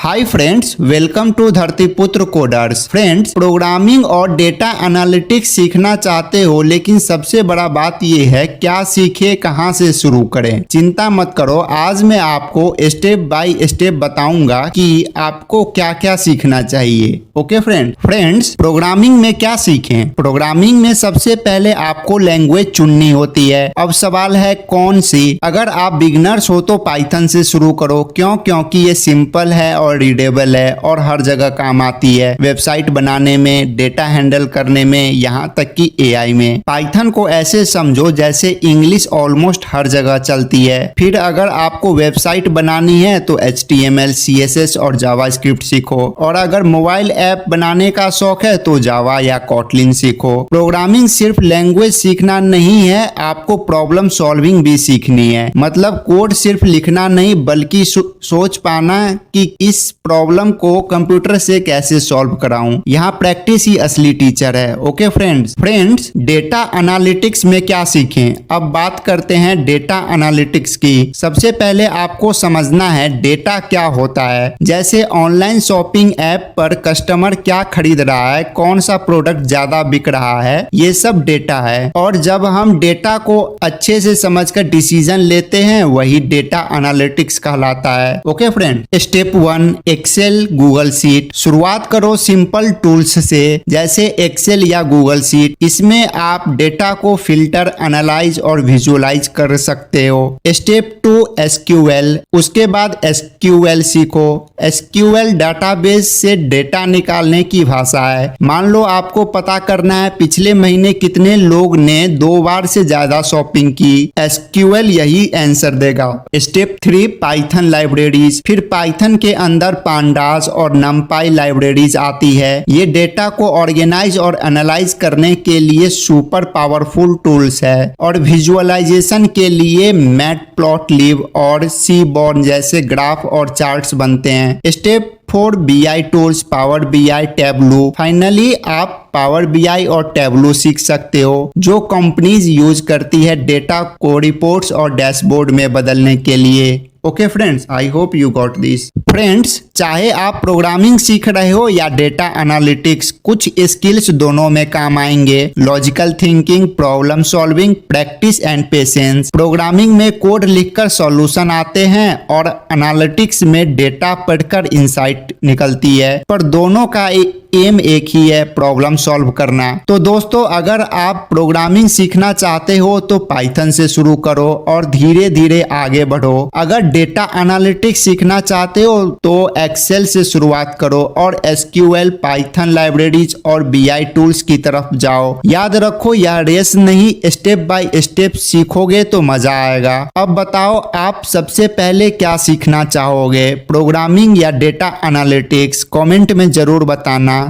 Hi friends, welcome to Dhartiputra coders. Friends, programming और data analytics सीखना चाहते हो, लेकिन सबसे बड़ा बात ये है क्या सीखे, कहाँ से शुरू करें। चिंता मत करो, आज मैं आपको स्टेप बाय स्टेप बताऊंगा कि आपको क्या क्या सीखना चाहिए। ओके फ्रेंड्स, प्रोग्रामिंग में क्या सीखें। प्रोग्रामिंग में सबसे पहले आपको लैंग्वेज चुननी होती है। अब सवाल है कौन सी। अगर आप बिगिनर्स हो तो पाइथन से शुरू करो, क्योंकि ये सिंपल है और रीडेबल है और हर जगह काम आती है। वेबसाइट बनाने में, डेटा हैंडल करने में, यहाँ तक कि एआई में। पाइथन को ऐसे समझो जैसे इंग्लिश ऑलमोस्ट हर जगह चलती है। फिर अगर आपको वेबसाइट बनानी है तो HTML, CSS और जावास्क्रिप्ट सीखो, और अगर मोबाइल ऐप बनाने का शौक है तो जावा या कोटलिन सीखो। प्रोग्रामिंग सिर्फ लैंग्वेज सीखना नहीं है, आपको प्रॉब्लम सॉल्विंग भी सीखनी है। मतलब कोड सिर्फ लिखना नहीं, बल्कि सोच पाना कि इस प्रॉब्लम को कंप्यूटर से कैसे सॉल्व कराऊं। यहाँ प्रैक्टिस ही असली टीचर है। ओके फ्रेंड्स, डेटा एनालिटिक्स में क्या सीखें। अब बात करते हैं डेटा एनालिटिक्स की। सबसे पहले आपको समझना है डेटा क्या होता है। जैसे ऑनलाइन शॉपिंग ऐप पर कस्टमर क्या खरीद रहा है, कौन सा प्रोडक्ट ज्यादा बिक रहा है, ये सब डेटा है। और जब हम डेटा को अच्छे से समझकर डिसीजन लेते हैं, वही डेटा एनालिटिक्स कहलाता है। Okay friend, step 1, Excel, Google sheet. शुरुआत करो सिंपल टूल्स से, जैसे एक्सेल या गूगल शीट। इसमें आप डेटा को फिल्टर, एनालाइज और विजुअलाइज कर सकते हो। Step 2, SQL। उसके बाद SQL सीखो। SQL डाटाबेस से डेटा निकालने की भाषा है। मान लो आपको पता करना है पिछले महीने कितने लोग ने 2 बार से ज्यादा शॉपिंग की, SQL यही आंसर देगा। Step 3, Python libraries. फिर पाइथन के अंदर पांडास और नमपाई लाइब्रेरीज आती है। ये डेटा को ऑर्गेनाइज और एनालाइज करने के लिए सुपर पावरफुल टूल्स है, और विजुअलाइजेशन के लिए मैटप्लॉटलिब और सीबॉर्न जैसे ग्राफ और चार्ट्स बनते हैं। Step 4, BI tools, power BI, tableau. Finally आप पावर BI और टैबलू सीख सकते हो, जो कंपनीज यूज करती है डेटा को रिपोर्ट्स और डैशबोर्ड में बदलने के लिए। Okay friends, I hope you got this. Friends, चाहे आप प्रोग्रामिंग सीख रहे हो या डेटा एनालिटिक्स, कुछ स्किल्स दोनों में काम आएंगे। Logical thinking, problem solving, practice and patience. Programming में कोड लिखकर सॉल्यूशन आते हैं, और एनालिटिक्स में डेटा पढ़कर इंसाइट निकलती है। पर दोनों का एम एक ही है, प्रॉब्लम सॉल्व करना। तो दोस्तों, अगर आप प्रोग्रामिंग सीखना चाहते हो तो पाइथन से शुरू करो और धीरे धीरे आगे बढ़ो। अगर डेटा एनालिटिक्स सीखना चाहते हो तो एक्सेल से शुरुआत करो और SQL, पाइथन लाइब्रेरीज और BI टूल्स की तरफ जाओ। याद रखो, यह रेस नहीं, स्टेप बाय स्टेप सीखोगे तो मजा आएगा। अब बताओ, आप सबसे पहले क्या सीखना चाहोगे, प्रोग्रामिंग या डेटा एनालिटिक्स। कमेंट में जरूर बताना।